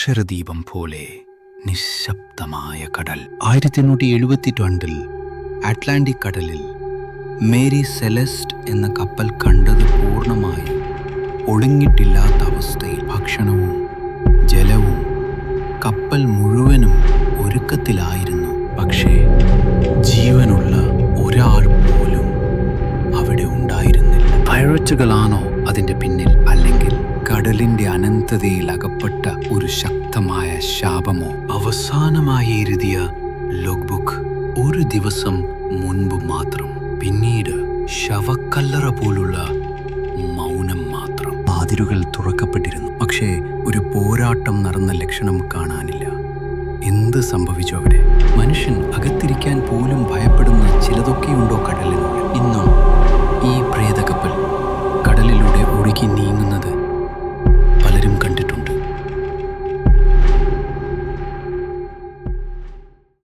അക്ഷരദീപം പോലെ നിശബ്ദമായ കടൽ. 1872 അറ്റ്ലാന്റിക് കടലിൽ മേരി സെലസ്റ്റ് എന്ന കപ്പൽ കണ്ടത് പൂർണ്ണമായി ഒടുങ്ങിയിട്ടില്ലാത്ത അവസ്ഥയിൽ. ഭക്ഷണവും ജലവും കപ്പൽ മുഴുവനും ഒരുക്കത്തിലായിരുന്നു. പക്ഷേ ജീവനുള്ള ഒരാൾ പോലും അവിടെ ഉണ്ടായിരുന്നില്ല. പൈററ്റുകളാണോ അതിൻ്റെ പിന്നിൽ, അല്ലെങ്കിൽ കടലിന്റെ അനന്തതയിൽ അകപ്പെട്ട ഒരു ശക്തമായ ശാപമോ? അവസാനമായി എഴുതിയ ലോഗ് ബുക്ക് ഒരു ദിവസം മുൻപ് മാത്രം. പിന്നീട് ശവക്കല്ലറ പോലുള്ള മൗനം മാത്രം. വാതിലുകൾ തുറക്കപ്പെട്ടിരുന്നു, പക്ഷേ ഒരു പോരാട്ടം നടന്ന ലക്ഷണം കാണാനില്ല. എന്ത് സംഭവിച്ചു അവിടെ? മനുഷ്യൻ അകത്തിരിക്കാൻ പോലും ഭയപ്പെടുന്ന ചിലതൊക്കെയുണ്ടോ കടലിനുള്ളിൽ? ഇന്നും ഈ പ്രേതകപ്പൽ കടലിലൂടെ ഒഴുകി നീങ്ങും